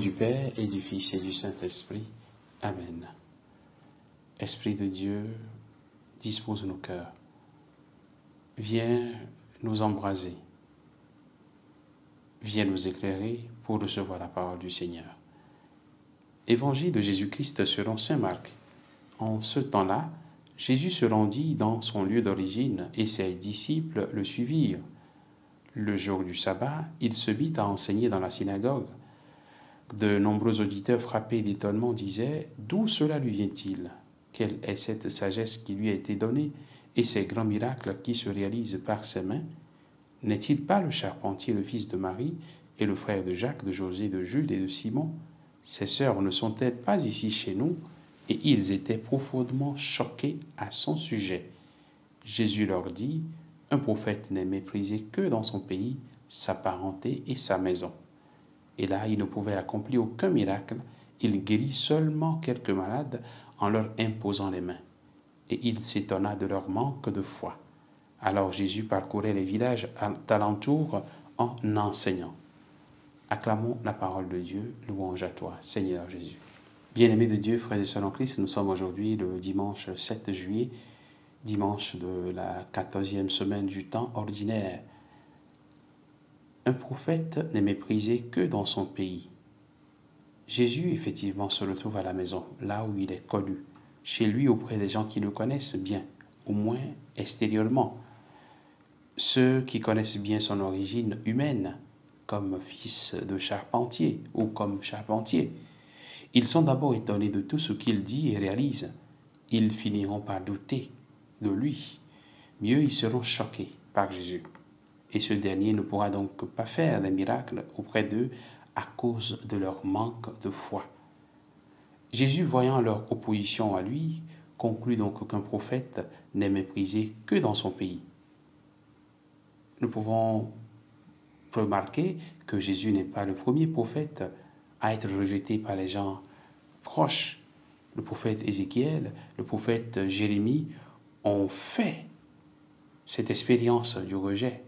du Père et du Fils et du Saint-Esprit. Amen. Esprit de Dieu, dispose nos cœurs. Viens nous embraser. Viens nous éclairer pour recevoir la parole du Seigneur. Évangile de Jésus-Christ selon saint Marc. En ce temps-là, Jésus se rendit dans son lieu d'origine et ses disciples le suivirent. Le jour du sabbat, il se mit à enseigner dans la synagogue. De nombreux auditeurs frappés d'étonnement disaient « D'où cela lui vient-il ? Quelle est cette sagesse qui lui a été donnée et ces grands miracles qui se réalisent par ses mains ? N'est-il pas le charpentier, le fils de Marie, et le frère de Jacques, de José, de Jude et de Simon ? Ses sœurs ne sont-elles pas ici chez nous ?» Et ils étaient profondément choqués à son sujet. Jésus leur dit « Un prophète n'est méprisé que dans son pays, sa parenté et sa maison. » Et là, il ne pouvait accomplir aucun miracle. Il guérit seulement quelques malades en leur imposant les mains. Et il s'étonna de leur manque de foi. Alors Jésus parcourait les villages alentours en enseignant. Acclamons la parole de Dieu, louange à toi, Seigneur Jésus. Bien-aimés de Dieu, frères et sœurs en Christ, nous sommes aujourd'hui le dimanche 7 juillet, dimanche de la 14e semaine du temps ordinaire. Un prophète n'est méprisé que dans son pays. Jésus, effectivement, se retrouve à la maison, là où il est connu, chez lui auprès des gens qui le connaissent bien, au moins extérieurement. Ceux qui connaissent bien son origine humaine, comme fils de charpentier ou comme charpentier, ils sont d'abord étonnés de tout ce qu'il dit et réalise. Ils finiront par douter de lui. Mieux, ils seront choqués par Jésus. Et ce dernier ne pourra donc pas faire des miracles auprès d'eux à cause de leur manque de foi. Jésus, voyant leur opposition à lui, conclut donc qu'un prophète n'est méprisé que dans son pays. Nous pouvons remarquer que Jésus n'est pas le premier prophète à être rejeté par les gens proches. Le prophète Ézéchiel, le prophète Jérémie ont fait cette expérience du rejet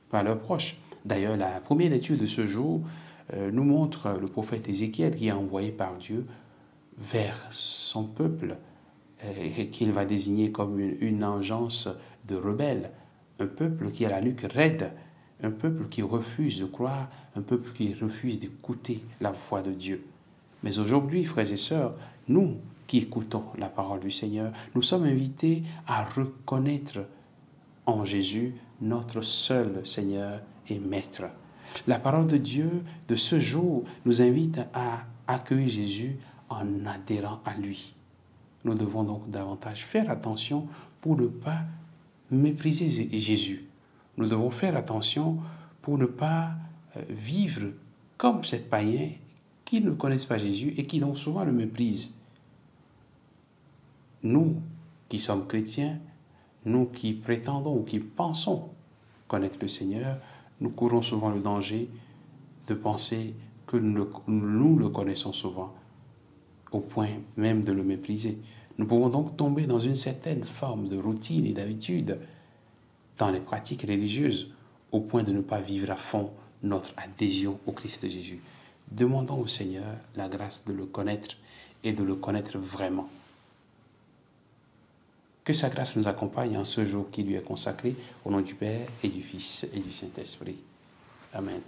par leurs proches. D'ailleurs, la première lecture de ce jour nous montre le prophète Ézéchiel qui est envoyé par Dieu vers son peuple et qu'il va désigner comme une engeance de rebelles, un peuple qui a la nuque raide, un peuple qui refuse de croire, un peuple qui refuse d'écouter la voix de Dieu. Mais aujourd'hui, frères et sœurs, nous qui écoutons la parole du Seigneur, nous sommes invités à reconnaître en Jésus notre seul Seigneur et Maître. La parole de Dieu de ce jour nous invite à accueillir Jésus en adhérant à lui. Nous devons donc davantage faire attention pour ne pas mépriser Jésus. Nous devons faire attention pour ne pas vivre comme ces païens qui ne connaissent pas Jésus et qui donc souvent le méprisent. Nous qui sommes chrétiens, nous qui prétendons ou qui pensons connaître le Seigneur, nous courons souvent le danger de penser que nous le connaissons souvent, au point même de le mépriser. Nous pouvons donc tomber dans une certaine forme de routine et d'habitude dans les pratiques religieuses, au point de ne pas vivre à fond notre adhésion au Christ Jésus. Demandons au Seigneur la grâce de le connaître et de le connaître vraiment. Que sa grâce nous accompagne en ce jour qui lui est consacré, au nom du Père et du Fils et du Saint-Esprit. Amen.